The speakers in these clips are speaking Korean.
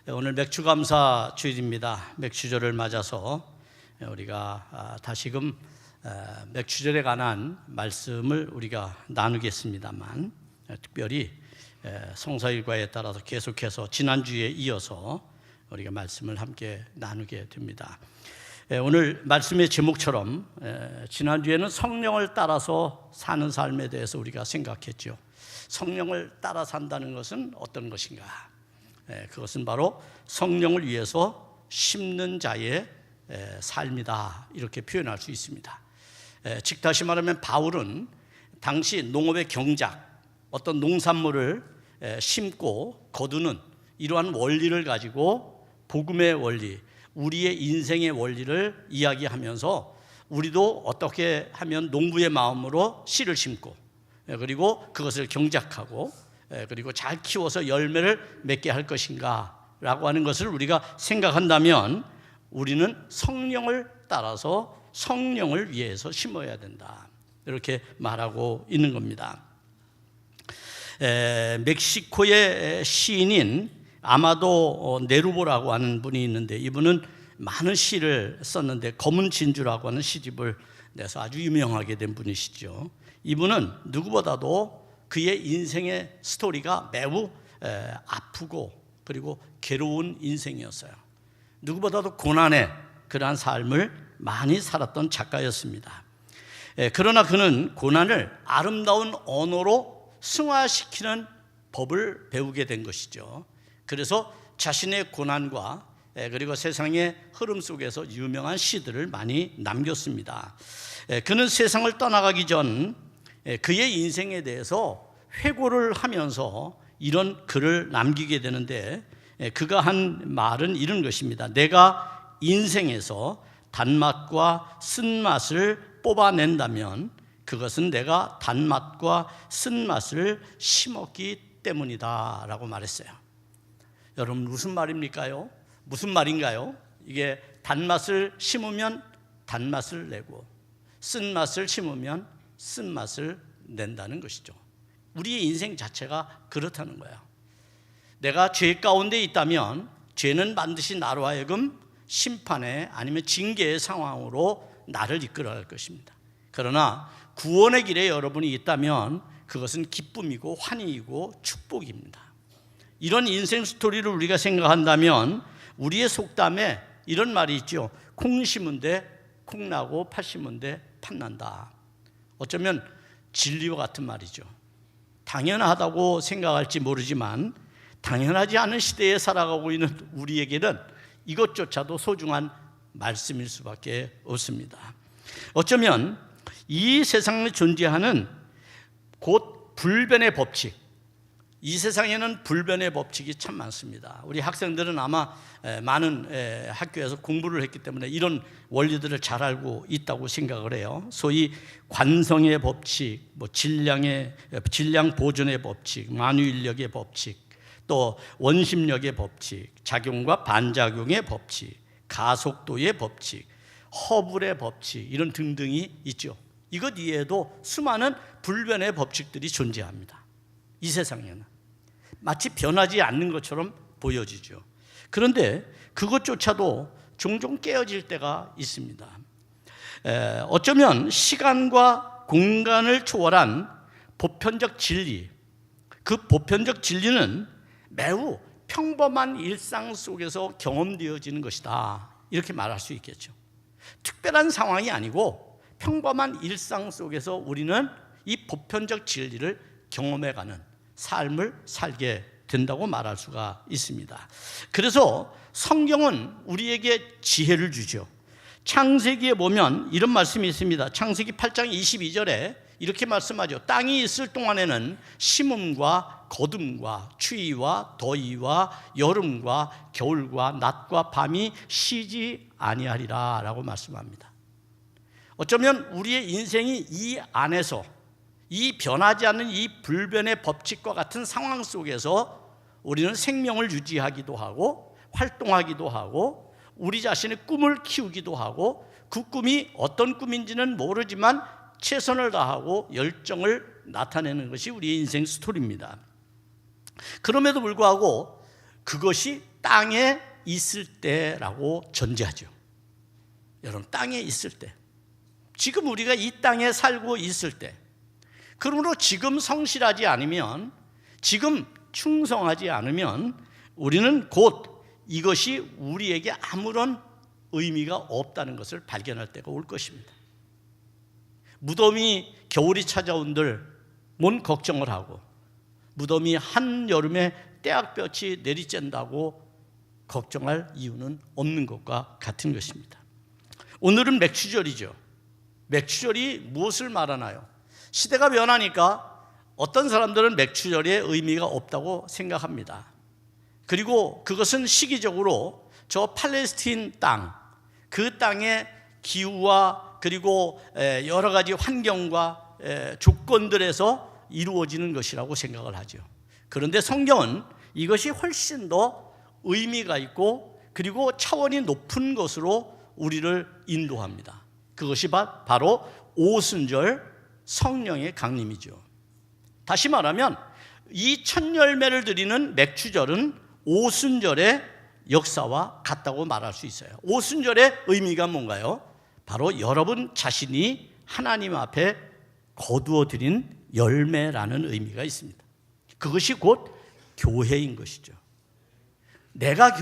오늘 맥주감사 주일입니다. 맥주절을 맞아서 우리가 다시금 맥주절에 관한 말씀을 우리가 나누겠습니다만, 특별히 성사일과에 따라서 계속해서 지난주에 이어서 우리가 말씀을 함께 나누게 됩니다. 오늘 말씀의 제목처럼 지난주에는 성령을 따라서 사는 삶에 대해서 우리가 생각했죠. 성령을 따라 산다는 것은 어떤 것인가? 그것은 바로 성령을 위해서 심는 자의 삶이다, 이렇게 표현할 수 있습니다. 즉 다시 말하면 바울은 당시 농업의 경작, 어떤 농산물을 심고 거두는 이러한 원리를 가지고 복음의 원리, 우리의 인생의 원리를 이야기하면서 우리도 어떻게 하면 농부의 마음으로 씨를 심고 그리고 그것을 경작하고 그리고 잘 키워서 열매를 맺게 할 것인가 라고 하는 것을 우리가 생각한다면 우리는 성령을 따라서 성령을 위해서 심어야 된다, 이렇게 말하고 있는 겁니다. 멕시코의 시인인 아마도 네루보라고 하는 분이 있는데, 이분은 많은 시를 썼는데 검은 진주라고 하는 시집을 내서 아주 유명하게 된 분이시죠. 이분은 누구보다도 그의 인생의 스토리가 매우 아프고 그리고 괴로운 인생이었어요. 누구보다도 고난의 그러한 삶을 많이 살았던 작가였습니다. 그러나 그는 고난을 아름다운 언어로 승화시키는 법을 배우게 된 것이죠. 그래서 자신의 고난과 그리고 세상의 흐름 속에서 유명한 시들을 많이 남겼습니다. 그는 세상을 떠나가기 전 그의 인생에 대해서 회고를 하면서 이런 글을 남기게 되는데, 그가 한 말은 이런 것입니다. 내가 인생에서 단맛과 쓴맛을 뽑아낸다면 그것은 내가 단맛과 쓴맛을 심었기 때문이다 라고 말했어요. 여러분, 무슨 말입니까요? 무슨 말인가요? 이게 단맛을 심으면 단맛을 내고 쓴맛을 심으면 쓴맛을 낸다는 것이죠. 우리의 인생 자체가 그렇다는 거예요. 내가 죄 가운데 있다면 죄는 반드시 나로 하여금 심판의 아니면 징계의 상황으로 나를 이끌어갈 것입니다. 그러나 구원의 길에 여러분이 있다면 그것은 기쁨이고 환희이고 축복입니다. 이런 인생 스토리를 우리가 생각한다면 우리의 속담에 이런 말이 있죠. 콩 심은 데 콩 나고 팥 심은 데 팥 난다. 어쩌면 진리와 같은 말이죠. 당연하다고 생각할지 모르지만 당연하지 않은 시대에 살아가고 있는 우리에게는 이것조차도 소중한 말씀일 수밖에 없습니다. 어쩌면 이 세상에 존재하는 곧 불변의 법칙, 이 세상에는 불변의 법칙이 참 많습니다. 우리 학생들은 아마 많은 학교에서 공부를 했기 때문에 이런 원리들을 잘 알고 있다고 생각을 해요. 소위 관성의 법칙, 질량 보존의 법칙, 만유인력의 법칙, 또 원심력의 법칙, 작용과 반작용의 법칙, 가속도의 법칙, 허블의 법칙, 이런 등등이 있죠. 이것 이외에도 수많은 불변의 법칙들이 존재합니다. 이 세상에는 마치 변하지 않는 것처럼 보여지죠. 그런데 그것조차도 종종 깨어질 때가 있습니다. 어쩌면 시간과 공간을 초월한 보편적 진리, 그 보편적 진리는 매우 평범한 일상 속에서 경험되어지는 것이다, 이렇게 말할 수 있겠죠. 특별한 상황이 아니고 평범한 일상 속에서 우리는 이 보편적 진리를 경험해가는 삶을 살게 된다고 말할 수가 있습니다. 그래서 성경은 우리에게 지혜를 주죠. 창세기에 보면 이런 말씀이 있습니다. 창세기 8장 22절에 이렇게 말씀하죠. 땅이 있을 동안에는 심음과 거둠과 추위와 더위와 여름과 겨울과 낮과 밤이 쉬지 아니하리라 라고 말씀합니다. 어쩌면 우리의 인생이 이 안에서, 이 변하지 않는 이 불변의 법칙과 같은 상황 속에서 우리는 생명을 유지하기도 하고 활동하기도 하고 우리 자신의 꿈을 키우기도 하고 그 꿈이 어떤 꿈인지는 모르지만 최선을 다하고 열정을 나타내는 것이 우리의 인생 스토리입니다. 그럼에도 불구하고 그것이 땅에 있을 때라고 전제하죠. 여러분, 땅에 있을 때, 지금 우리가 이 땅에 살고 있을 때, 그러므로 지금 성실하지 않으면, 지금 충성하지 않으면 우리는 곧 이것이 우리에게 아무런 의미가 없다는 것을 발견할 때가 올 것입니다. 무더미 겨울이 찾아온들 뭔 걱정을 하고, 무더미 한여름에 떼약볕이 내리쬐다고 걱정할 이유는 없는 것과 같은 것입니다. 오늘은 맥추절이죠. 맥추절이 무엇을 말하나요? 시대가 변하니까 어떤 사람들은 맥추절의 의미가 없다고 생각합니다. 그리고 그것은 시기적으로 저 팔레스틴 땅, 그 땅의 기후와 그리고 여러 가지 환경과 조건들에서 이루어지는 것이라고 생각을 하죠. 그런데 성경은 이것이 훨씬 더 의미가 있고 그리고 차원이 높은 것으로 우리를 인도합니다. 그것이 바로 오순절 성령의 강림이죠. 다시 말하면 이 첫 열매를 드리는 맥추절은 오순절의 역사와 같다고 말할 수 있어요. 오순절의 의미가 뭔가요? 바로 여러분 자신이 하나님 앞에 거두어 드린 열매라는 의미가 있습니다. 그것이 곧 교회인 것이죠. 내가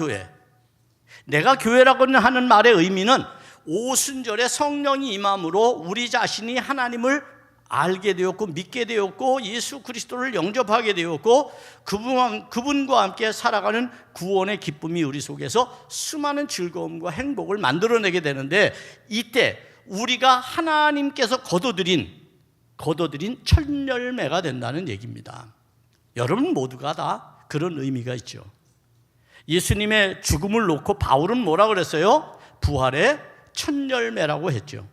교회라고 하는 말의 의미는 오순절에 성령이 임함으로 우리 자신이 하나님을 알게 되었고 믿게 되었고 예수 그리스도를 영접하게 되었고 그분과 함께 살아가는 구원의 기쁨이 우리 속에서 수많은 즐거움과 행복을 만들어내게 되는데, 이때 우리가 하나님께서 거둬들인 첫 열매가 된다는 얘기입니다. 여러분 모두가 다 그런 의미가 있죠. 예수님의 죽음을 놓고 바울은 뭐라 그랬어요? 부활의 첫 열매라고 했죠.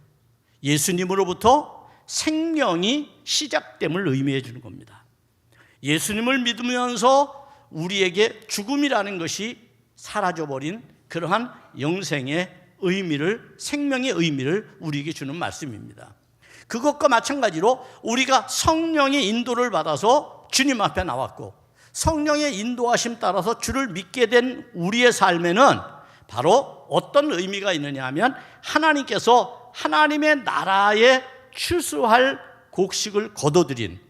예수님으로부터 생명이 시작됨을 의미해 주는 겁니다. 예수님을 믿으면서 우리에게 죽음이라는 것이 사라져버린 그러한 영생의 의미를, 생명의 의미를 우리에게 주는 말씀입니다. 그것과 마찬가지로 우리가 성령의 인도를 받아서 주님 앞에 나왔고 성령의 인도하심 따라서 주를 믿게 된 우리의 삶에는 바로 어떤 의미가 있느냐 하면, 하나님께서 하나님의 나라에 추수할 곡식을 거둬들인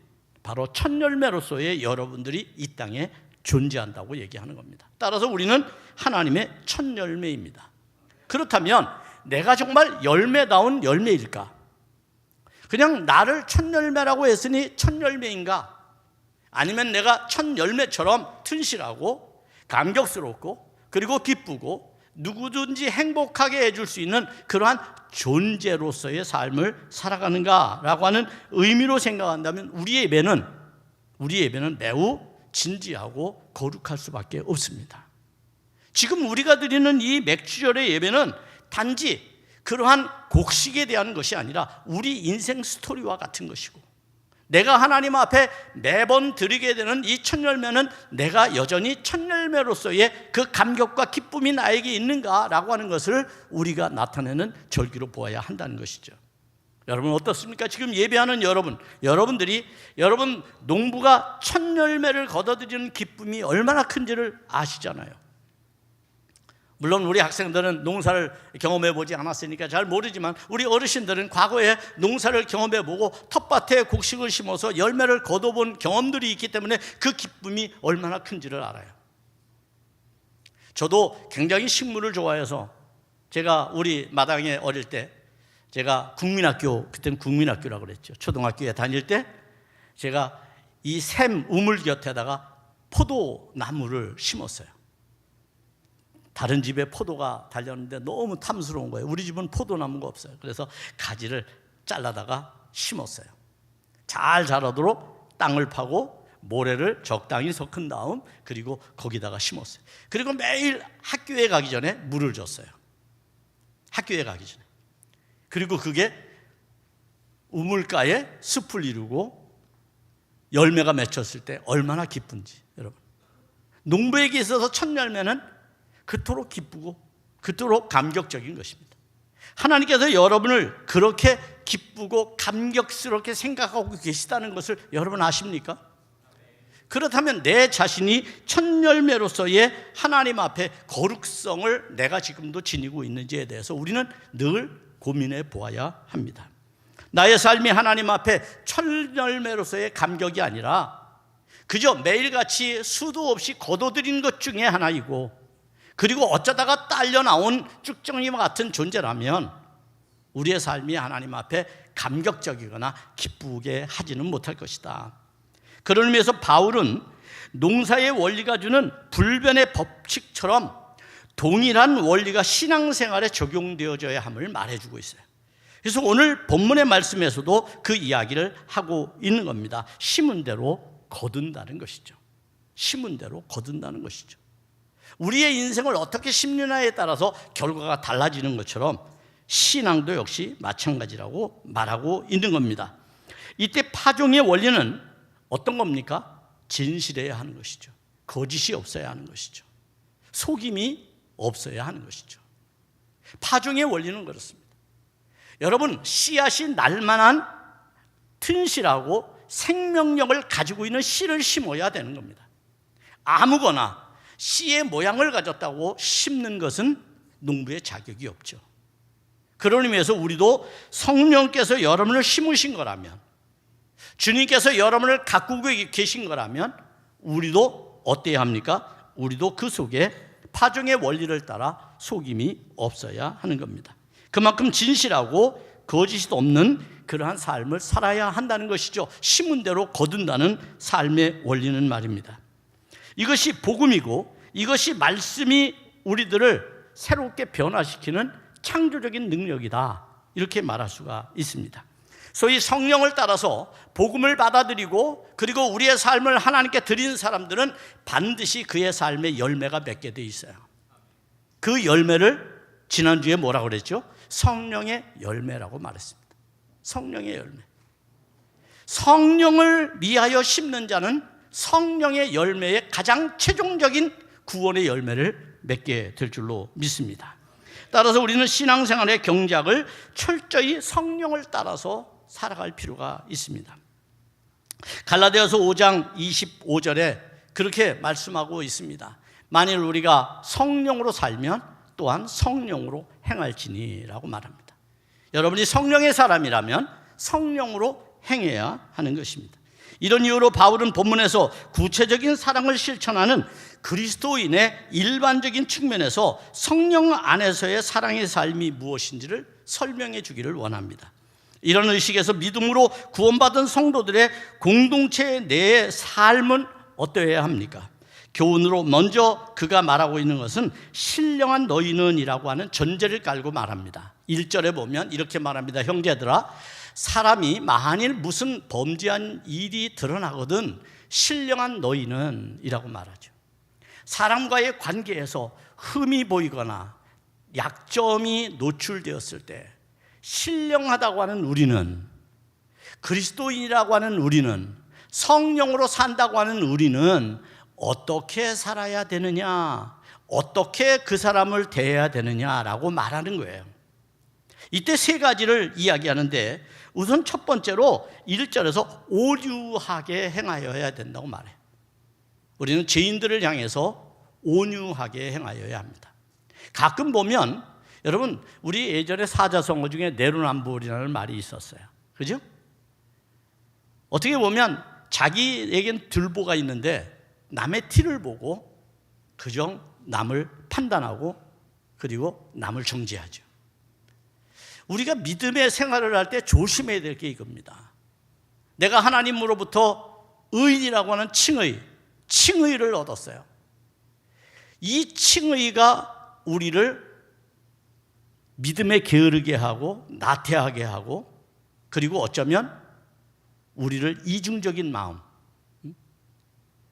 바로 첫 열매로서의 여러분들이 이 땅에 존재한다고 얘기하는 겁니다. 따라서 우리는 하나님의 첫 열매입니다. 그렇다면 내가 정말 열매다운 열매일까? 그냥 나를 첫 열매라고 했으니 첫 열매인가? 아니면 내가 첫 열매처럼 튼실하고 감격스럽고 그리고 기쁘고 누구든지 행복하게 해줄 수 있는 그러한 존재로서의 삶을 살아가는가라고 하는 의미로 생각한다면 우리의 예배는 매우 진지하고 거룩할 수밖에 없습니다. 지금 우리가 드리는 이 맥추절의 예배는 단지 그러한 곡식에 대한 것이 아니라 우리 인생 스토리와 같은 것이고, 내가 하나님 앞에 매번 드리게 되는 이 첫 열매는 내가 여전히 첫 열매로서의 그 감격과 기쁨이 나에게 있는가라고 하는 것을 우리가 나타내는 절기로 보아야 한다는 것이죠. 여러분 어떻습니까? 지금 예배하는 여러분들이 여러분 농부가 첫 열매를 거둬들이는 기쁨이 얼마나 큰지를 아시잖아요. 물론 우리 학생들은 농사를 경험해 보지 않았으니까 잘 모르지만 우리 어르신들은 과거에 농사를 경험해 보고 텃밭에 곡식을 심어서 열매를 거둬본 경험들이 있기 때문에 그 기쁨이 얼마나 큰지를 알아요. 저도 굉장히 식물을 좋아해서 제가 우리 마당에 어릴 때, 제가 그때는 국민학교라고 그랬죠. 초등학교에 다닐 때 제가 이 샘 우물 곁에다가 포도나무를 심었어요. 다른 집에 포도가 달렸는데 너무 탐스러운 거예요. 우리 집은 포도나무가 없어요. 그래서 가지를 잘라다가 심었어요. 잘 자라도록 땅을 파고 모래를 적당히 섞은 다음 그리고 거기다가 심었어요. 그리고 매일 학교에 가기 전에 물을 줬어요. 학교에 가기 전에. 그리고 그게 우물가에 숲을 이루고 열매가 맺혔을 때 얼마나 기쁜지. 여러분, 농부에게 있어서 첫 열매는 그토록 기쁘고 그토록 감격적인 것입니다. 하나님께서 여러분을 그렇게 기쁘고 감격스럽게 생각하고 계시다는 것을 여러분 아십니까? 그렇다면 내 자신이 첫 열매로서의 하나님 앞에 거룩성을 내가 지금도 지니고 있는지에 대해서 우리는 늘 고민해 보아야 합니다. 나의 삶이 하나님 앞에 첫 열매로서의 감격이 아니라 그저 매일같이 수도 없이 거둬들인 것 중에 하나이고, 그리고 어쩌다가 딸려 나온 쭉정이와 같은 존재라면 우리의 삶이 하나님 앞에 감격적이거나 기쁘게 하지는 못할 것이다. 그런 의미에서 바울은 농사의 원리가 주는 불변의 법칙처럼 동일한 원리가 신앙생활에 적용되어져야 함을 말해주고 있어요. 그래서 오늘 본문의 말씀에서도 그 이야기를 하고 있는 겁니다. 심은 대로 거둔다는 것이죠. 심은 대로 거둔다는 것이죠. 우리의 인생을 어떻게 심느냐에 따라서 결과가 달라지는 것처럼 신앙도 역시 마찬가지라고 말하고 있는 겁니다. 이때 파종의 원리는 어떤 겁니까? 진실해야 하는 것이죠. 거짓이 없어야 하는 것이죠. 속임이 없어야 하는 것이죠. 파종의 원리는 그렇습니다. 여러분, 씨앗이 날만한 튼실하고 생명력을 가지고 있는 씨를 심어야 되는 겁니다. 아무거나 씨의 모양을 가졌다고 심는 것은 농부의 자격이 없죠. 그런 의미에서 우리도 성령께서 여러분을 심으신 거라면, 주님께서 여러분을 가꾸고 계신 거라면 우리도 어때야 합니까? 우리도 그 속에 파종의 원리를 따라 속임이 없어야 하는 겁니다. 그만큼 진실하고 거짓이 없는 그러한 삶을 살아야 한다는 것이죠. 심은 대로 거둔다는 삶의 원리는 말입니다. 이것이 복음이고 이것이 말씀이 우리들을 새롭게 변화시키는 창조적인 능력이다, 이렇게 말할 수가 있습니다. 소위 성령을 따라서 복음을 받아들이고 그리고 우리의 삶을 하나님께 드린 사람들은 반드시 그의 삶의 열매가 맺게 돼 있어요. 그 열매를 지난주에 뭐라고 그랬죠? 성령의 열매라고 말했습니다. 성령의 열매. 성령을 위하여 심는 자는 성령의 열매의 가장 최종적인 구원의 열매를 맺게 될 줄로 믿습니다. 따라서 우리는 신앙생활의 경작을 철저히 성령을 따라서 살아갈 필요가 있습니다. 갈라디아서 5장 25절에 그렇게 말씀하고 있습니다. 만일 우리가 성령으로 살면 또한 성령으로 행할지니라고 말합니다. 여러분이 성령의 사람이라면 성령으로 행해야 하는 것입니다. 이런 이유로 바울은 본문에서 구체적인 사랑을 실천하는 그리스도인의 일반적인 측면에서 성령 안에서의 사랑의 삶이 무엇인지를 설명해 주기를 원합니다. 이런 의식에서 믿음으로 구원받은 성도들의 공동체 내의 삶은 어떠해야 합니까? 교훈으로 먼저 그가 말하고 있는 것은 신령한 너희는 이라고 하는 전제를 깔고 말합니다. 1절에 보면 이렇게 말합니다. 형제들아, 사람이 만일 무슨 범죄한 일이 드러나거든 신령한 너희는 이라고 말하죠. 사람과의 관계에서 흠이 보이거나 약점이 노출되었을 때 신령하다고 하는 우리는, 그리스도인이라고 하는 우리는, 성령으로 산다고 하는 우리는 어떻게 살아야 되느냐, 어떻게 그 사람을 대해야 되느냐라고 말하는 거예요. 이때 세 가지를 이야기하는데 우선 첫 번째로 1절에서 온유하게 행하여야 된다고 말해요. 우리는 죄인들을 향해서 온유하게 행하여야 합니다. 가끔 보면 여러분, 우리 예전에 사자성어 중에 내로남불이라는 말이 있었어요. 그죠? 어떻게 보면 자기에겐 들보가 있는데 남의 티를 보고 그저 남을 판단하고 그리고 남을 정죄하죠. 우리가 믿음의 생활을 할 때 조심해야 될 게 이겁니다. 내가 하나님으로부터 의인이라고 하는 칭의를 얻었어요. 이 칭의가 우리를 믿음에 게으르게 하고 나태하게 하고 그리고 어쩌면 우리를 이중적인 마음,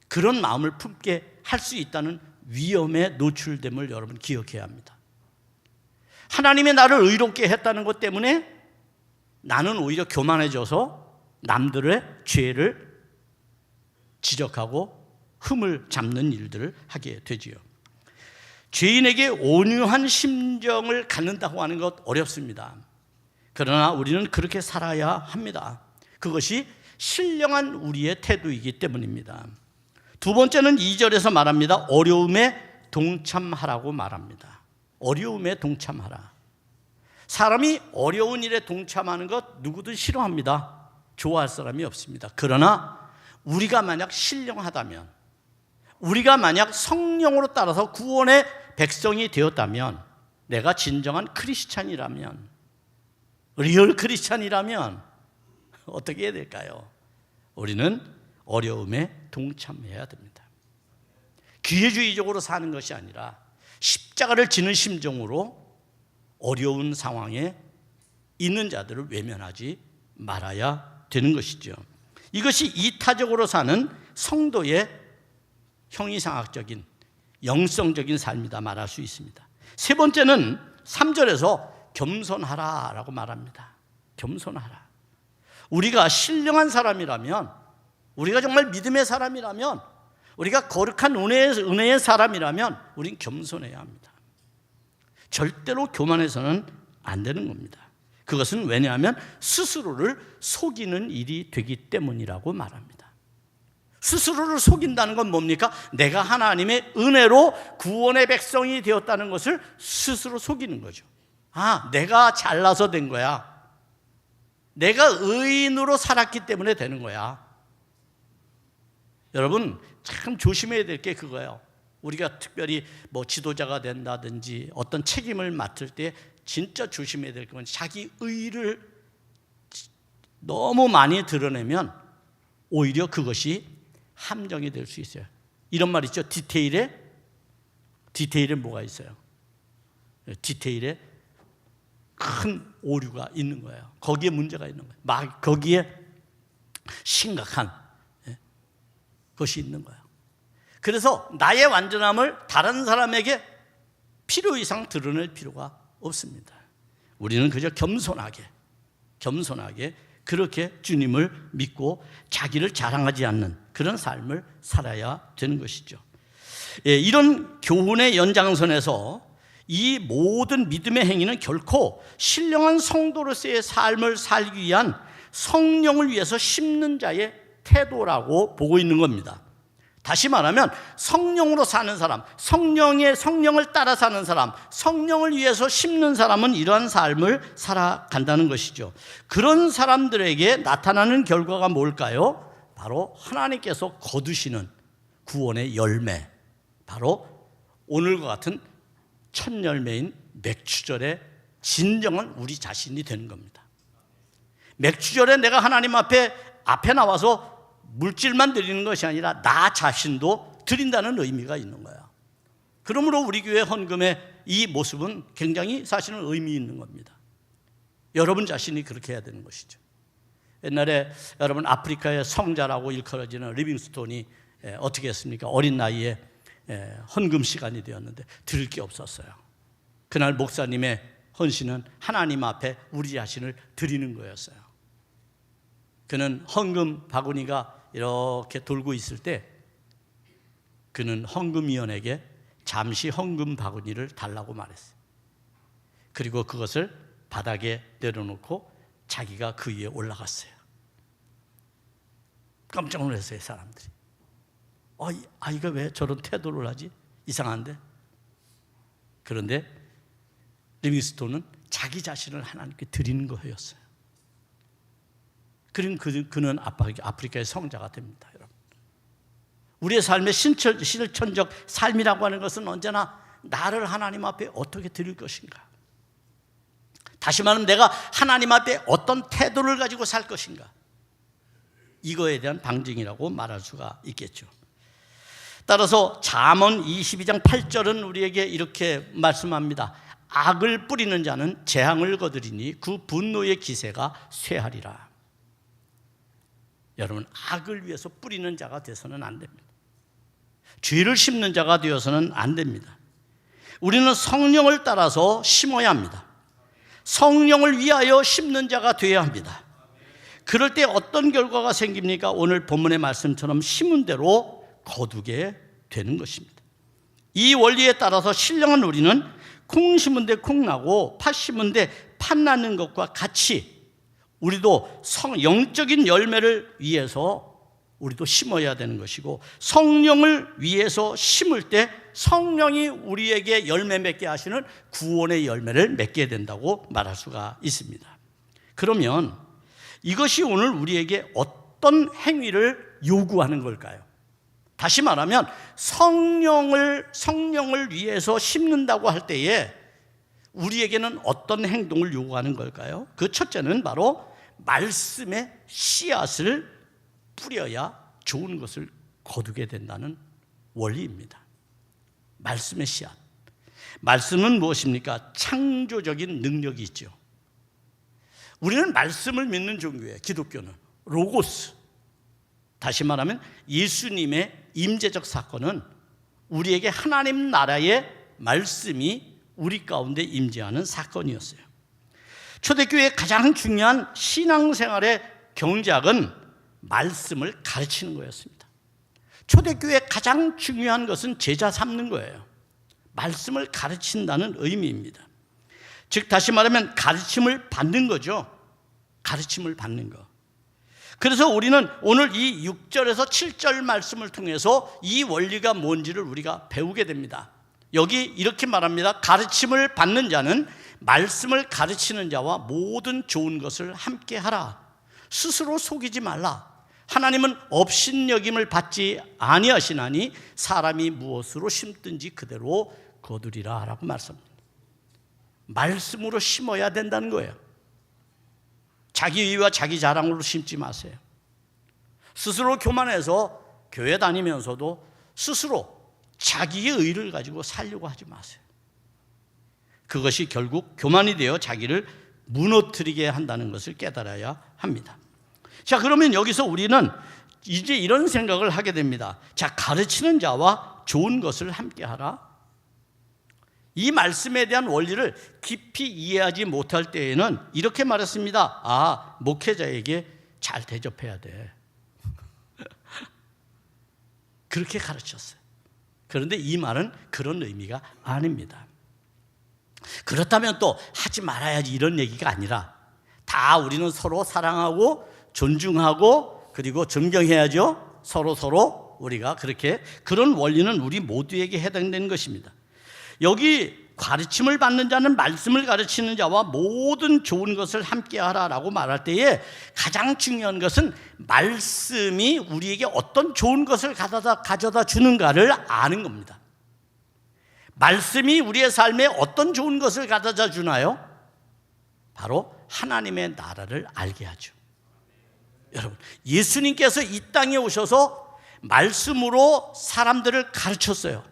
그런 마음을 품게 할 수 있다는 위험에 노출됨을 여러분 기억해야 합니다. 하나님이 나를 의롭게 했다는 것 때문에 나는 오히려 교만해져서 남들의 죄를 지적하고 흠을 잡는 일들을 하게 되지요. 죄인에게 온유한 심정을 갖는다고 하는 것 어렵습니다. 그러나 우리는 그렇게 살아야 합니다. 그것이 신령한 우리의 태도이기 때문입니다. 두 번째는 2절에서 말합니다. 어려움에 동참하라고 말합니다. 어려움에 동참하라. 사람이 어려운 일에 동참하는 것 누구든 싫어합니다. 좋아할 사람이 없습니다. 그러나 우리가 만약 신령하다면, 우리가 만약 성령으로 따라서 구원의 백성이 되었다면, 내가 진정한 크리스찬이라면, 리얼 크리스찬이라면 어떻게 해야 될까요? 우리는 어려움에 동참해야 됩니다. 기회주의적으로 사는 것이 아니라 십자가를 지는 심정으로 어려운 상황에 있는 자들을 외면하지 말아야 되는 것이죠. 이것이 이타적으로 사는 성도의 형이상학적인 영성적인 삶이다 말할 수 있습니다. 세 번째는 3절에서 겸손하라라고 말합니다. 겸손하라. 우리가 신령한 사람이라면, 우리가 정말 믿음의 사람이라면, 우리가 거룩한 은혜의 사람이라면 우린 겸손해야 합니다. 절대로 교만해서는 안 되는 겁니다. 그것은 왜냐하면 스스로를 속이는 일이 되기 때문이라고 말합니다. 스스로를 속인다는 건 뭡니까? 내가 하나님의 은혜로 구원의 백성이 되었다는 것을 스스로 속이는 거죠. 아, 내가 잘나서 된 거야. 내가 의인으로 살았기 때문에 되는 거야. 여러분, 참 조심해야 될 게 그거예요. 우리가 특별히 뭐 지도자가 된다든지 어떤 책임을 맡을 때 진짜 조심해야 될 건, 자기 의의를 너무 많이 드러내면 오히려 그것이 함정이 될 수 있어요. 이런 말 있죠. 디테일에 뭐가 있어요? 디테일에 큰 오류가 있는 거예요. 거기에 문제가 있는 거예요. 막 거기에 심각한 것이 있는 거예요. 그래서 나의 완전함을 다른 사람에게 필요 이상 드러낼 필요가 없습니다. 우리는 그저 겸손하게 그렇게 주님을 믿고 자기를 자랑하지 않는 그런 삶을 살아야 되는 것이죠. 이런 교훈의 연장선에서 이 모든 믿음의 행위는 결코 신령한 성도로서의 삶을 살기 위한 성령을 위해서 심는 자의 태도라고 보고 있는 겁니다. 다시 말하면 성령으로 사는 사람, 성령을 따라 사는 사람, 성령을 위해서 심는 사람은 이러한 삶을 살아간다는 것이죠. 그런 사람들에게 나타나는 결과가 뭘까요? 바로 하나님께서 거두시는 구원의 열매, 바로 오늘과 같은 첫 열매인 맥추절의 진정한 우리 자신이 되는 겁니다. 맥추절에 내가 하나님 앞에 나와서 물질만 드리는 것이 아니라 나 자신도 드린다는 의미가 있는 거야. 그러므로 우리 교회 헌금의 이 모습은 굉장히 사실은 의미 있는 겁니다. 여러분 자신이 그렇게 해야 되는 것이죠. 옛날에 여러분 아프리카의 성자라고 일컬어지는 리빙스톤이 어떻게 했습니까? 어린 나이에 헌금 시간이 되었는데 드릴 게 없었어요. 그날 목사님의 헌신은 하나님 앞에 우리 자신을 드리는 거였어요. 그는 헌금 바구니가 이렇게 돌고 있을 때 그는 헌금위원에게 잠시 헌금 바구니를 달라고 말했어요. 그리고 그것을 바닥에 내려놓고 자기가 그 위에 올라갔어요. 깜짝 놀랐어요, 사람들이. 아이가 왜 저런 태도를 하지? 이상한데? 그런데 리빙스톤은 자기 자신을 하나님께 드리는 거였어요. 그는 아프리카의 성자가 됩니다, 여러분. 우리의 삶의 실천적 삶이라고 하는 것은 언제나 나를 하나님 앞에 어떻게 드릴 것인가? 다시 말하면 내가 하나님 앞에 어떤 태도를 가지고 살 것인가? 이거에 대한 방증이라고 말할 수가 있겠죠. 따라서 잠언 22장 8절은 우리에게 이렇게 말씀합니다. 악을 뿌리는 자는 재앙을 거두리니 그 분노의 기세가 쇠하리라. 여러분, 악을 위해서 뿌리는 자가 되어서는 안 됩니다. 죄를 심는 자가 되어서는 안 됩니다. 우리는 성령을 따라서 심어야 합니다. 성령을 위하여 심는 자가 되어야 합니다. 그럴 때 어떤 결과가 생깁니까? 오늘 본문의 말씀처럼 심은 대로 거두게 되는 것입니다. 이 원리에 따라서 신령한 우리는 콩 심은 데 콩 나고 팥 심은 데 팥 나는 것과 같이 우리도 영적인 열매를 위해서 우리도 심어야 되는 것이고, 성령을 위해서 심을 때 성령이 우리에게 열매 맺게 하시는 구원의 열매를 맺게 된다고 말할 수가 있습니다. 그러면 이것이 오늘 우리에게 어떤 행위를 요구하는 걸까요? 다시 말하면 성령을 위해서 심는다고 할 때에 우리에게는 어떤 행동을 요구하는 걸까요? 그 첫째는 바로 말씀의 씨앗을 뿌려야 좋은 것을 거두게 된다는 원리입니다. 말씀의 씨앗. 말씀은 무엇입니까? 창조적인 능력이 있죠. 우리는 말씀을 믿는 종교예요. 기독교는 로고스. 다시 말하면 예수님의 임재적 사건은 우리에게 하나님 나라의 말씀이 우리 가운데 임재하는 사건이었어요. 초대교회의 가장 중요한 신앙생활의 경작은 말씀을 가르치는 거였습니다. 초대교회의 가장 중요한 것은 제자 삼는 거예요. 말씀을 가르친다는 의미입니다. 즉 다시 말하면 가르침을 받는 거죠. 가르침을 받는 거. 그래서 우리는 오늘 이 6절에서 7절 말씀을 통해서 이 원리가 뭔지를 우리가 배우게 됩니다. 여기 이렇게 말합니다. 가르침을 받는 자는 말씀을 가르치는 자와 모든 좋은 것을 함께 하라. 스스로 속이지 말라. 하나님은 업신여김을 받지 아니하시나니 사람이 무엇으로 심든지 그대로 거두리라 라고 말씀합니다. 말씀으로 심어야 된다는 거예요. 자기 의와 자기 자랑으로 심지 마세요. 스스로 교만해서 교회 다니면서도 스스로 자기의 의를 가지고 살려고 하지 마세요. 그것이 결국 교만이 되어 자기를 무너뜨리게 한다는 것을 깨달아야 합니다. 자, 그러면 여기서 우리는 이제 이런 생각을 하게 됩니다. 자, 가르치는 자와 좋은 것을 함께 하라. 이 말씀에 대한 원리를 깊이 이해하지 못할 때에는 이렇게 말했습니다. 아, 목회자에게 잘 대접해야 돼. 그렇게 가르쳤어요. 그런데 이 말은 그런 의미가 아닙니다. 그렇다면 또 하지 말아야지 이런 얘기가 아니라 다 우리는 서로 사랑하고 존중하고 그리고 존경해야죠. 서로 우리가 그렇게 그런 원리는 우리 모두에게 해당되는 것입니다. 여기 가르침을 받는 자는 말씀을 가르치는 자와 모든 좋은 것을 함께 하라라고 말할 때에 가장 중요한 것은 말씀이 우리에게 어떤 좋은 것을 가져다 주는가를 아는 겁니다. 말씀이 우리의 삶에 어떤 좋은 것을 가져다 주나요? 바로 하나님의 나라를 알게 하죠. 여러분, 예수님께서 이 땅에 오셔서 말씀으로 사람들을 가르쳤어요.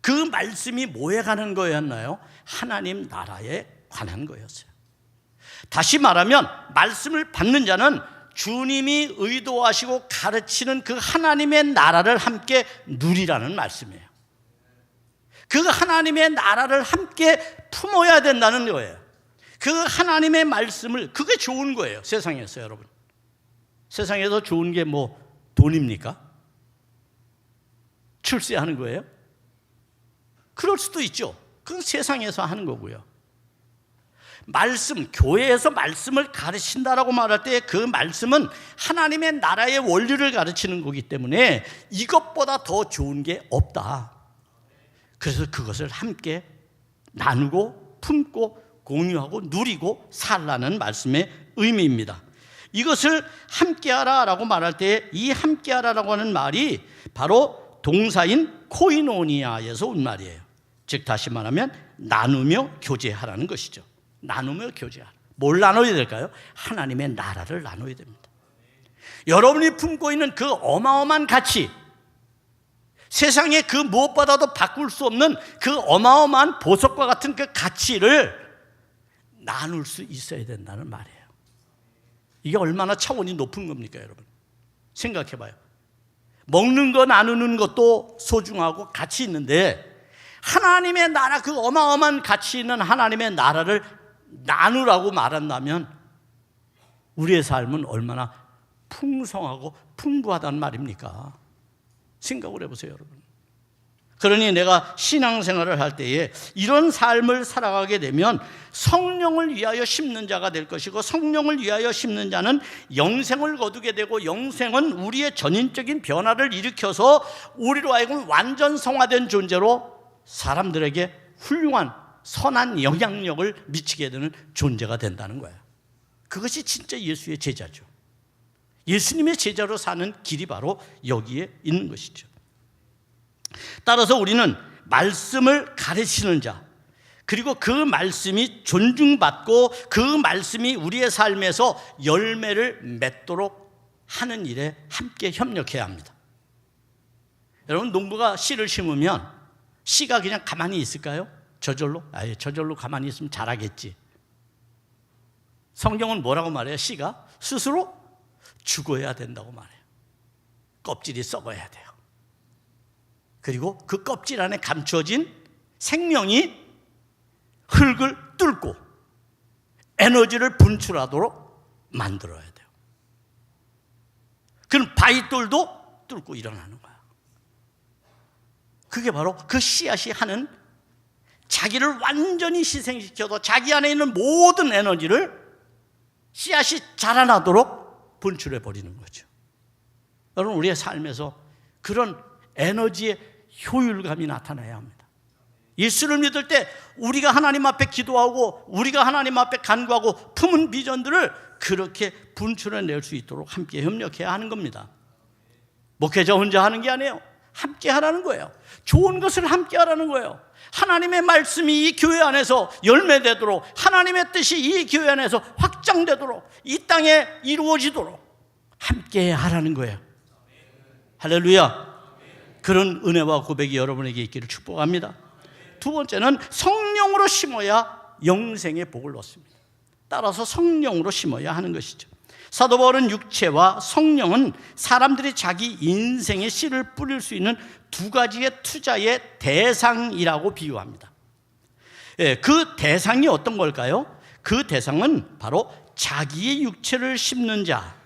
그 말씀이 뭐에 관한 거였나요? 하나님 나라에 관한 거였어요. 다시 말하면 말씀을 받는 자는 주님이 의도하시고 가르치는 그 하나님의 나라를 함께 누리라는 말씀이에요. 그 하나님의 나라를 함께 품어야 된다는 거예요. 그 하나님의 말씀을, 그게 좋은 거예요. 세상에서 여러분. 세상에서 좋은 게 뭐 돈입니까? 출세하는 거예요? 그럴 수도 있죠. 그건 세상에서 하는 거고요. 말씀, 교회에서 말씀을 가르친다라고 말할 때 그 말씀은 하나님의 나라의 원리를 가르치는 거기 때문에 이것보다 더 좋은 게 없다. 그래서 그것을 함께 나누고 품고 공유하고 누리고 살라는 말씀의 의미입니다. 이것을 함께하라라고 말할 때 이 함께하라라고 하는 말이 바로 동사인 코이노니아에서 온 말이에요. 즉 다시 말하면 나누며 교제하라는 것이죠. 나누며 교제하라. 뭘 나눠야 될까요? 하나님의 나라를 나눠야 됩니다. 여러분이 품고 있는 그 어마어마한 가치, 세상에 그 무엇보다도 바꿀 수 없는 그 어마어마한 보석과 같은 그 가치를 나눌 수 있어야 된다는 말이에요. 이게 얼마나 차원이 높은 겁니까, 여러분? 생각해 봐요. 먹는 거 나누는 것도 소중하고 가치 있는데 하나님의 나라, 그 어마어마한 가치 있는 하나님의 나라를 나누라고 말한다면 우리의 삶은 얼마나 풍성하고 풍부하단 말입니까? 생각을 해보세요, 여러분. 그러니 내가 신앙생활을 할 때에 이런 삶을 살아가게 되면 성령을 위하여 심는 자가 될 것이고, 성령을 위하여 심는 자는 영생을 거두게 되고, 영생은 우리의 전인적인 변화를 일으켜서 우리로 하여금 완전 성화된 존재로 사람들에게 훌륭한 선한 영향력을 미치게 되는 존재가 된다는 거예요. 그것이 진짜 예수의 제자죠. 예수님의 제자로 사는 길이 바로 여기에 있는 것이죠. 따라서 우리는 말씀을 가르치는 자, 그리고 그 말씀이 존중받고 그 말씀이 우리의 삶에서 열매를 맺도록 하는 일에 함께 협력해야 합니다. 여러분, 농부가 씨를 심으면 씨가 그냥 가만히 있을까요? 저절로? 아예 저절로 가만히 있으면 자라겠지. 성경은 뭐라고 말해요? 씨가 스스로 죽어야 된다고 말해요. 껍질이 썩어야 돼요. 그리고 그 껍질 안에 감추어진 생명이 흙을 뚫고 에너지를 분출하도록 만들어야 돼요. 그럼 바위돌도 뚫고 일어나는 거야. 그게 바로 그 씨앗이 하는, 자기를 완전히 희생시켜도 자기 안에 있는 모든 에너지를 씨앗이 자라나도록 분출해 버리는 거죠. 여러분, 우리의 삶에서 그런 에너지의 효율감이 나타나야 합니다. 예수를 믿을 때 우리가 하나님 앞에 기도하고 우리가 하나님 앞에 간구하고 품은 비전들을 그렇게 분출해낼 수 있도록 함께 협력해야 하는 겁니다. 목회자 혼자 하는 게 아니에요. 함께 하라는 거예요. 좋은 것을 함께 하라는 거예요. 하나님의 말씀이 이 교회 안에서 열매되도록, 하나님의 뜻이 이 교회 안에서 확장되도록, 이 땅에 이루어지도록 함께 하라는 거예요. 할렐루야. 그런 은혜와 고백이 여러분에게 있기를 축복합니다. 두 번째는 성령으로 심어야 영생의 복을 얻습니다. 따라서 성령으로 심어야 하는 것이죠. 사도 바울은 육체와 성령은 사람들이 자기 인생의 씨를 뿌릴 수 있는 두 가지의 투자의 대상이라고 비유합니다. 그 대상이 어떤 걸까요? 그 대상은 바로 자기의 육체를 심는 자,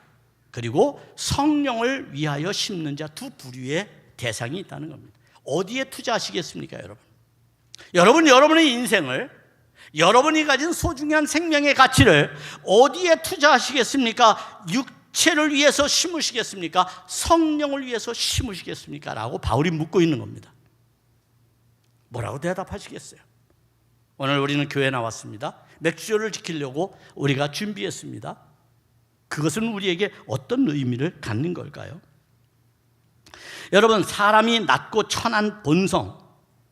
그리고 성령을 위하여 심는 자, 두 부류의 대상이 있다는 겁니다. 어디에 투자하시겠습니까, 여러분? 여러분의 인생을, 여러분이 가진 소중한 생명의 가치를 어디에 투자하시겠습니까? 육체를 위해서 심으시겠습니까? 성령을 위해서 심으시겠습니까? 라고 바울이 묻고 있는 겁니다. 뭐라고 대답하시겠어요? 오늘 우리는 교회에 나왔습니다. 맥주절을 지키려고 우리가 준비했습니다. 그것은 우리에게 어떤 의미를 갖는 걸까요? 여러분, 사람이 낮고 천한 본성,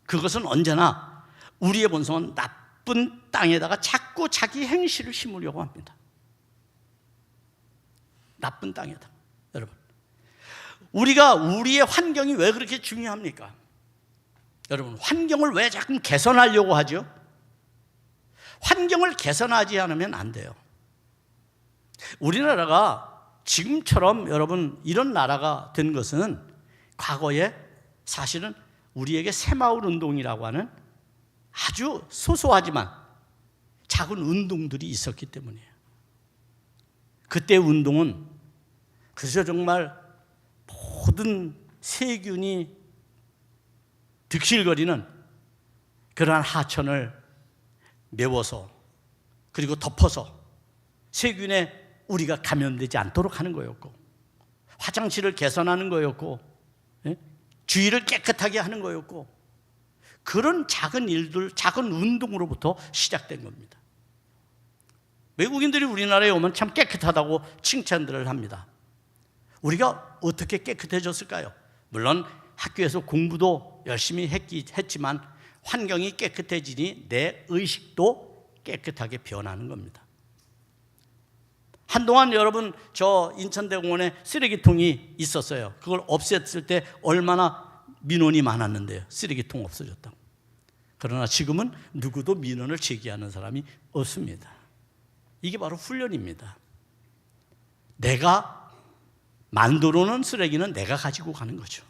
그것은 언제나 우리의 본성은 나쁜 땅에다가 자꾸 자기 행실을 심으려고 합니다. 나쁜 땅에다. 여러분, 우리의 환경이 왜 그렇게 중요합니까? 여러분, 환경을 왜 자꾸 개선하려고 하죠? 환경을 개선하지 않으면 안 돼요. 우리나라가 지금처럼 여러분 이런 나라가 된 것은 과거에 사실은 우리에게 새마을 운동이라고 하는 아주 소소하지만 작은 운동들이 있었기 때문이에요. 그때 운동은 그래서 정말 모든 세균이 득실거리는 그러한 하천을 메워서 그리고 덮어서 세균에 우리가 감염되지 않도록 하는 거였고, 화장실을 개선하는 거였고, 주위를 깨끗하게 하는 거였고, 그런 작은 일들, 작은 운동으로부터 시작된 겁니다. 외국인들이 우리나라에 오면 참 깨끗하다고 칭찬들을 합니다. 우리가 어떻게 깨끗해졌을까요? 물론 학교에서 공부도 열심히 했지만 환경이 깨끗해지니 내 의식도 깨끗하게 변하는 겁니다. 한동안 여러분, 저 인천대공원에 쓰레기통이 있었어요. 그걸 없앴을 때 얼마나 민원이 많았는데요. 쓰레기통 없어졌다고. 그러나 지금은 누구도 민원을 제기하는 사람이 없습니다. 이게 바로 훈련입니다. 내가 만들어 놓은 쓰레기는 내가 가지고 가는 거죠.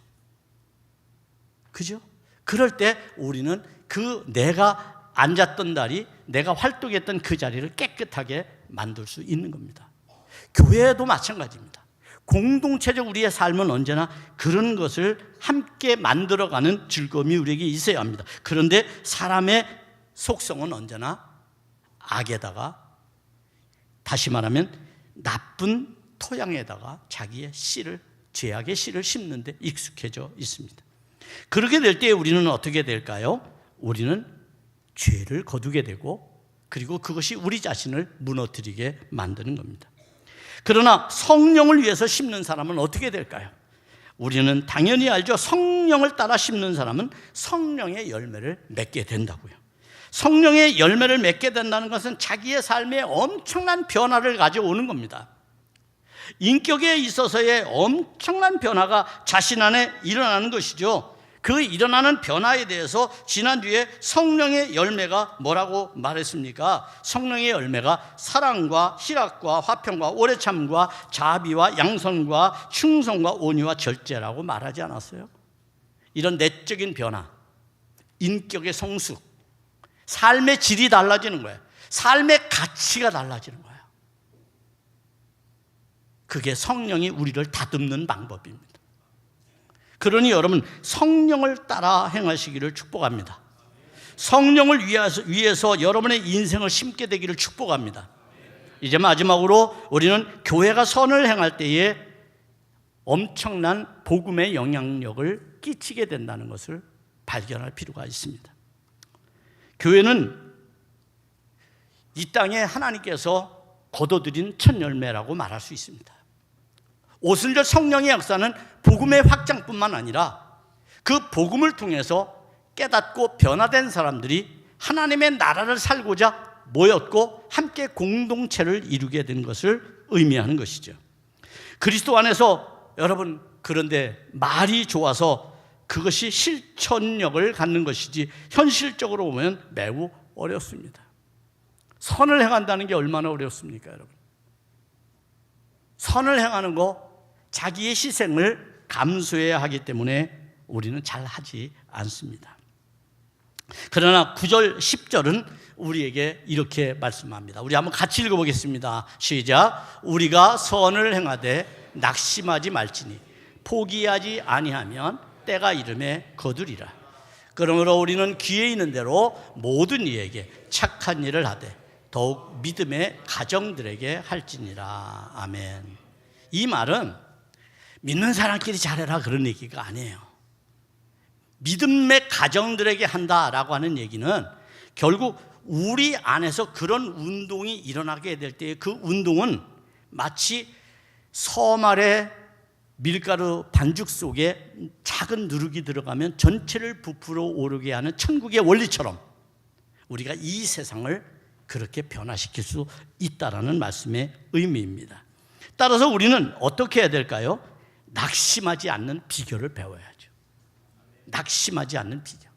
그죠? 그럴 때 우리는 그 내가 앉았던 자리, 내가 활동했던 그 자리를 깨끗하게 만들 수 있는 겁니다. 교회도 마찬가지입니다. 공동체적 우리의 삶은 언제나 그런 것을 함께 만들어가는 즐거움이 우리에게 있어야 합니다. 그런데 사람의 속성은 언제나 악에다가, 다시 말하면 나쁜 토양에다가 자기의 씨를, 죄악의 씨를 심는 데 익숙해져 있습니다. 그렇게 될 때 우리는 어떻게 될까요? 우리는 죄를 거두게 되고, 그리고 그것이 우리 자신을 무너뜨리게 만드는 겁니다. 그러나 성령을 위해서 심는 사람은 어떻게 될까요? 우리는 당연히 알죠. 성령을 따라 심는 사람은 성령의 열매를 맺게 된다고요. 성령의 열매를 맺게 된다는 것은 자기의 삶에 엄청난 변화를 가져오는 겁니다. 인격에 있어서의 엄청난 변화가 자신 안에 일어나는 것이죠. 그 일어나는 변화에 대해서 지난주에 성령의 열매가 뭐라고 말했습니까? 성령의 열매가 사랑과 희락과 화평과 오래참과 자비와 양선과 충성과 온유와 절제라고 말하지 않았어요? 이런 내적인 변화, 인격의 성숙, 삶의 질이 달라지는 거예요. 삶의 가치가 달라지는 거예요. 그게 성령이 우리를 다듬는 방법입니다. 그러니 여러분, 성령을 따라 행하시기를 축복합니다. 성령을 위해서 여러분의 인생을 심게 되기를 축복합니다. 이제 마지막으로 우리는 교회가 선을 행할 때에 엄청난 복음의 영향력을 끼치게 된다는 것을 발견할 필요가 있습니다. 교회는 이 땅에 하나님께서 거둬들인 첫 열매라고 말할 수 있습니다. 오순절 성령의 역사는 복음의 확장뿐만 아니라 그 복음을 통해서 깨닫고 변화된 사람들이 하나님의 나라를 살고자 모였고 함께 공동체를 이루게 된 것을 의미하는 것이죠. 그리스도 안에서 여러분, 그런데 말이 좋아서 그것이 실천력을 갖는 것이지 현실적으로 보면 매우 어렵습니다. 선을 행한다는 게 얼마나 어렵습니까, 여러분? 선을 행하는 거 자기의 희생을 감수해야 하기 때문에 우리는 잘 하지 않습니다. 그러나 9절, 10절은 우리에게 이렇게 말씀합니다. 우리 한번 같이 읽어보겠습니다. 시작. 우리가 선을 행하되 낙심하지 말지니 포기하지 아니하면 때가 이름에 거두리라. 그러므로 우리는 기회 있는 대로 모든 이에게 착한 일을 하되 더욱 믿음의 가정들에게 할지니라. 아멘. 이 말은 믿는 사람끼리 잘해라 그런 얘기가 아니에요. 믿음의 가정들에게 한다라고 하는 얘기는 결국 우리 안에서 그런 운동이 일어나게 될 때 그 운동은 마치 섬 아래 밀가루 반죽 속에 작은 누룩이 들어가면 전체를 부풀어 오르게 하는 천국의 원리처럼 우리가 이 세상을 그렇게 변화시킬 수 있다라는 말씀의 의미입니다. 따라서 우리는 어떻게 해야 될까요? 낙심하지 않는 비결을 배워야죠. 낙심하지 않는 비결.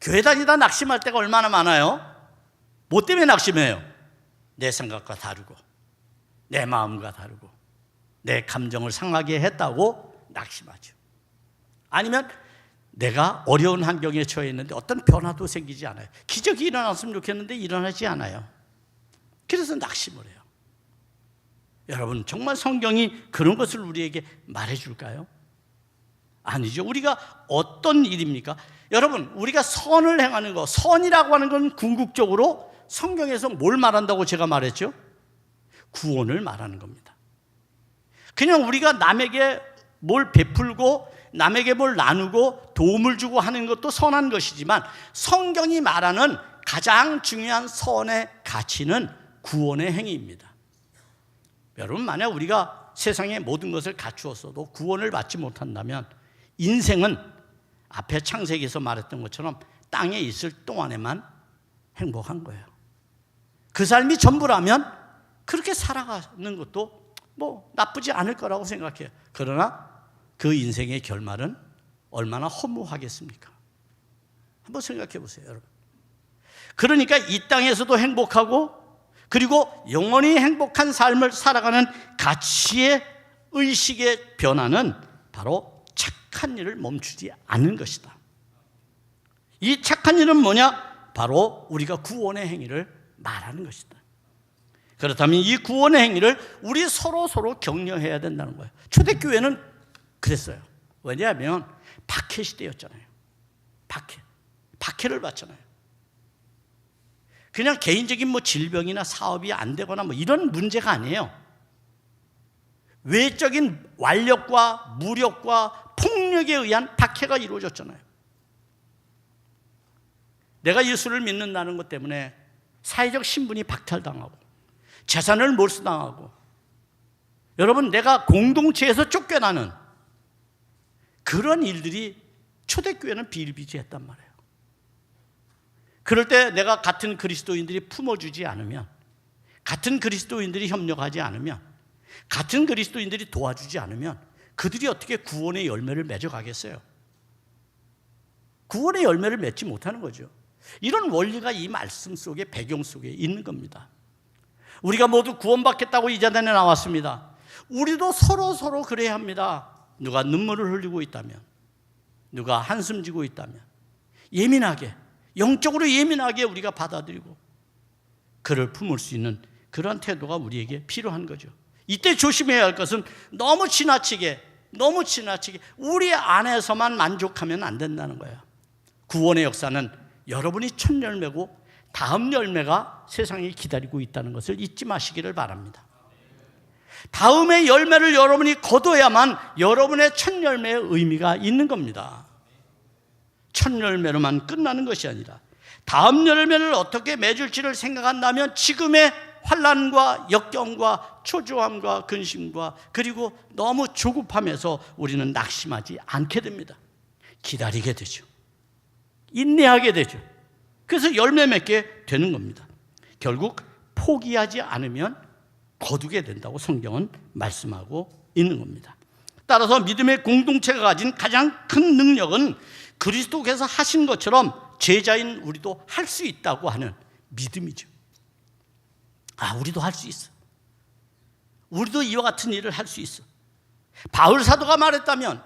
교회 다니다 낙심할 때가 얼마나 많아요? 뭐 때문에 낙심해요? 내 생각과 다르고 내 마음과 다르고 내 감정을 상하게 했다고 낙심하죠. 아니면 내가 어려운 환경에 처해 있는데 어떤 변화도 생기지 않아요. 기적이 일어났으면 좋겠는데 일어나지 않아요. 그래서 낙심을 해요. 여러분, 정말 성경이 그런 것을 우리에게 말해줄까요? 아니죠. 우리가 어떤 일입니까? 여러분, 우리가 선을 행하는 거, 선이라고 하는 건 궁극적으로 성경에서 뭘 말한다고 제가 말했죠? 구원을 말하는 겁니다. 그냥 우리가 남에게 뭘 베풀고 남에게 뭘 나누고 도움을 주고 하는 것도 선한 것이지만 성경이 말하는 가장 중요한 선의 가치는 구원의 행위입니다. 여러분, 만약 우리가 세상의 모든 것을 갖추었어도 구원을 받지 못한다면 인생은 앞에 창세기에서 말했던 것처럼 땅에 있을 동안에만 행복한 거예요. 그 삶이 전부라면 그렇게 살아가는 것도 뭐 나쁘지 않을 거라고 생각해요. 그러나 그 인생의 결말은 얼마나 허무하겠습니까? 한번 생각해 보세요, 여러분. 그러니까 이 땅에서도 행복하고 그리고 영원히 행복한 삶을 살아가는 가치의 의식의 변화는 바로 착한 일을 멈추지 않는 것이다. 이 착한 일은 뭐냐? 바로 우리가 구원의 행위를 말하는 것이다. 그렇다면 이 구원의 행위를 우리 서로 격려해야 된다는 거예요. 초대교회는 그랬어요. 왜냐하면 박해 시대였잖아요. 박해를 받잖아요. 그냥 개인적인 질병이나 사업이 안 되거나 이런 문제가 아니에요. 외적인 완력과 무력과 폭력에 의한 박해가 이루어졌잖아요. 내가 예수를 믿는다는 것 때문에 사회적 신분이 박탈당하고 재산을 몰수당하고, 여러분, 내가 공동체에서 쫓겨나는 그런 일들이 초대교회는 비일비재했단 말이에요. 그럴 때 내가 같은 그리스도인들이 품어주지 않으면, 같은 그리스도인들이 협력하지 않으면, 같은 그리스도인들이 도와주지 않으면 그들이 어떻게 구원의 열매를 맺어가겠어요? 구원의 열매를 맺지 못하는 거죠. 이런 원리가 이 말씀 속에, 배경 속에 있는 겁니다. 우리가 모두 구원받겠다고 이 자단에 나왔습니다. 우리도 서로 그래야 합니다. 누가 눈물을 흘리고 있다면, 누가 한숨 지고 있다면 예민하게, 영적으로 예민하게 우리가 받아들이고 그를 품을 수 있는 그런 태도가 우리에게 필요한 거죠. 이때 조심해야 할 것은 너무 지나치게 우리 안에서만 만족하면 안 된다는 거예요. 구원의 역사는 여러분이 첫 열매고 다음 열매가 세상에 기다리고 있다는 것을 잊지 마시기를 바랍니다. 다음의 열매를 여러분이 거둬야만 여러분의 첫 열매의 의미가 있는 겁니다. 첫 열매로만 끝나는 것이 아니라 다음 열매를 어떻게 맺을지를 생각한다면 지금의 환난과 역경과 초조함과 근심과 그리고 너무 조급함에서 우리는 낙심하지 않게 됩니다. 기다리게 되죠. 인내하게 되죠. 그래서 열매 맺게 되는 겁니다. 결국 포기하지 않으면 거두게 된다고 성경은 말씀하고 있는 겁니다. 따라서 믿음의 공동체가 가진 가장 큰 능력은 그리스도께서 하신 것처럼 제자인 우리도 할 수 있다고 하는 믿음이죠. 우리도 할 수 있어. 우리도 이와 같은 일을 할 수 있어. 바울 사도가 말했다면,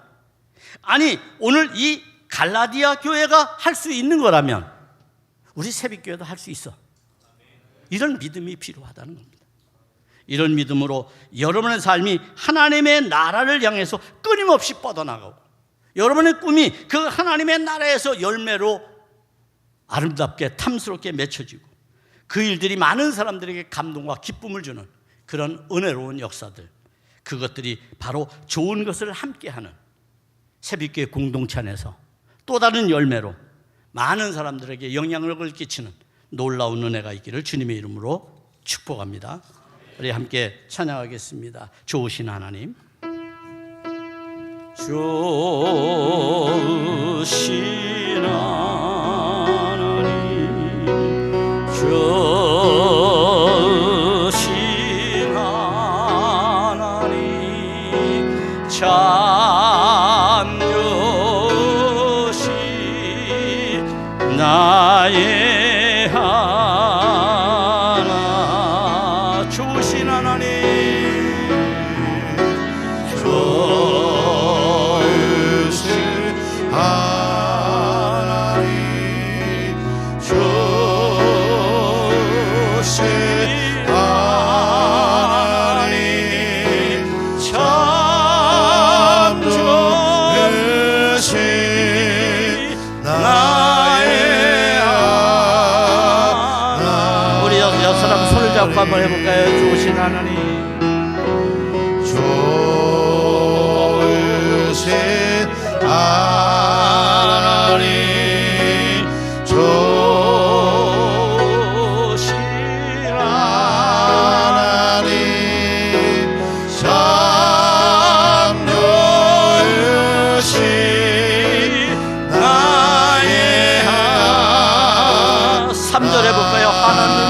오늘 이 갈라디아 교회가 할 수 있는 거라면 우리 새벽교회도 할 수 있어. 이런 믿음이 필요하다는 겁니다. 이런 믿음으로 여러분의 삶이 하나님의 나라를 향해서 끊임없이 뻗어나가고, 여러분의 꿈이 그 하나님의 나라에서 열매로 아름답게 탐스럽게 맺혀지고, 그 일들이 많은 사람들에게 감동과 기쁨을 주는 그런 은혜로운 역사들, 그것들이 바로 좋은 것을 함께하는 새벽교회 공동체 안에서 또 다른 열매로 많은 사람들에게 영향력을 끼치는 놀라운 은혜가 있기를 주님의 이름으로 축복합니다. 우리 함께 찬양하겠습니다. 좋으신 하나님, 좋으신 하나님, 좋으신 하나님, 참 좋으신 나의 하나, 좋으신 하나님, 좋으신 하나님, 좋으신 하나님, 참 좋으신 나의 하나. 우리 옆 사람 손을 잡고 한번 해볼까요? 좋으신 하나님, 좋으신 하나님, 좋으신 하나님, 참 좋으신 나의 하나. 3절 해볼까요? 하나님